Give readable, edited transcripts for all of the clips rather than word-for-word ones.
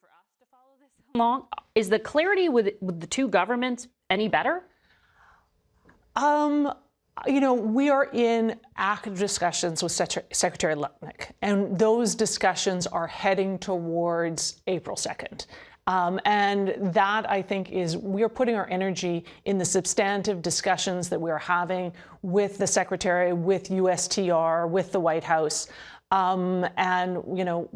for us to follow this along? Is the clarity with the two governments any better? You know, we are in active discussions with Secretary Lutnick, and those discussions are heading towards April 2nd. And that, I think, is we are putting our energy in the substantive discussions that we are having with the Secretary, with USTR, with the White House. And, you know,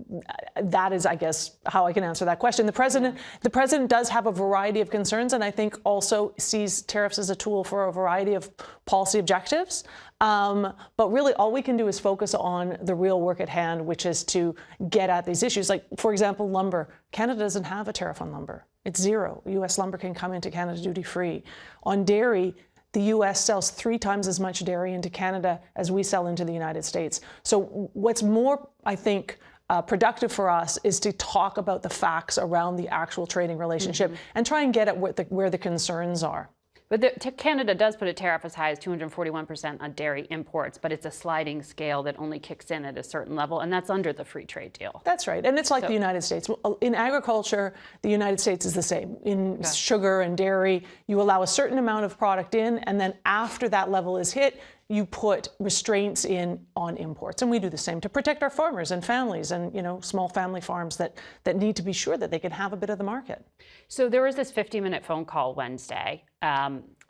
that is, I guess, how I can answer that question. The president does have a variety of concerns, and I think also sees tariffs as a tool for a variety of policy objectives. But really, all we can do is focus on the real work at hand, which is to get at these issues. Like, for example, lumber. Canada doesn't have a tariff on lumber. It's zero. U.S. lumber can come into Canada duty-free. On dairy, the U.S. sells 3 times as much dairy into Canada as we sell into the United States. So what's more, I think, productive for us is to talk about the facts around the actual trading relationship and try and get at where the concerns are. But Canada does put a tariff as high as 241% on dairy imports, but it's a sliding scale that only kicks in at a certain level, and that's under the free trade deal. That's right. And it's like the United States. In agriculture, the United States is the same. In sugar and dairy, you allow a certain amount of product in, and then after that level is hit, you put restraints in on imports. And we do the same to protect our farmers and families and, you know, small family farms that need to be sure that they can have a bit of the market. So there was this 50-minute phone call Wednesday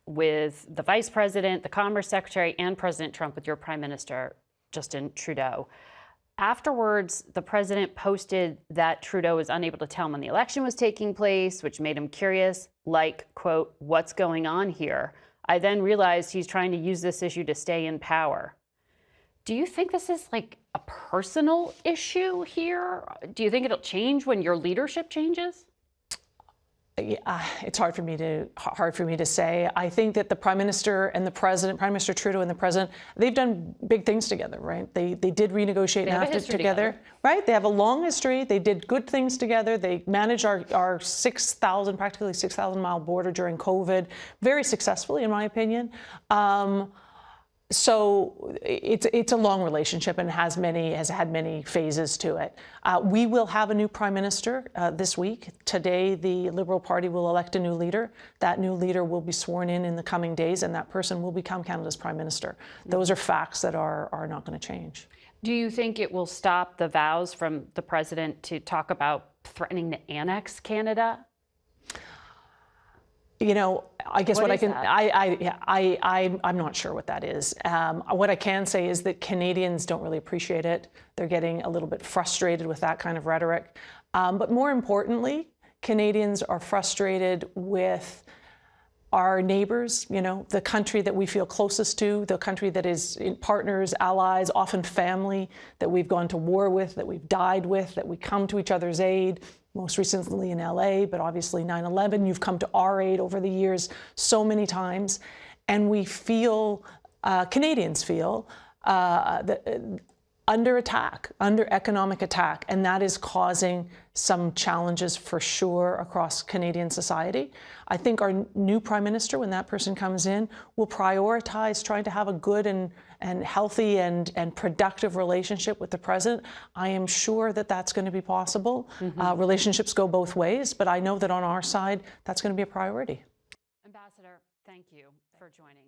with the Vice President, the Commerce Secretary, and President Trump with your Prime Minister, Justin Trudeau. Afterwards, the president posted that Trudeau was unable to tell him when the election was taking place, which made him curious, like, quote, "What's going on here? I then realized he's trying to use this issue to stay in power." Do you think this is like a personal issue here? Do you think it'll change when your leadership changes? It's hard for me to say. I think that the Prime Minister and the President, Prime Minister Trudeau and the President, they've done big things together, right? They did renegotiate NAFTA together, right? They have a long history. They did good things together. They managed our 6,000, practically 6,000-mile border during COVID very successfully, in my opinion. So it's a long relationship and has had many phases to it. We will have a new Prime Minister this week. Today, the Liberal Party will elect a new leader. That new leader will be sworn in the coming days, and that person will become Canada's Prime Minister. Those are facts that are not going to change. Do you think it will stop the vows from the president to talk about threatening to annex Canada? You know, I guess what I can, I'm not sure what that is. What I can say is that Canadians don't really appreciate it. They're getting a little bit frustrated with that kind of rhetoric. But more importantly, Canadians are frustrated with our neighbors, you know, the country that we feel closest to, the country that is partners, allies, often family, that we've gone to war with, that we've died with, that we come to each other's aid. Most recently in LA, but obviously 9/11, you've come to our aid over the years so many times. And we feel, Canadians feel, under attack, under economic attack, and that is causing some challenges for sure across Canadian society. I think our new Prime Minister, when that person comes in, will prioritize trying to have a good and healthy and productive relationship with the President. I am sure that that's going to be possible. Relationships go both ways, but I know that on our side, that's going to be a priority. Ambassador, thank you for joining us.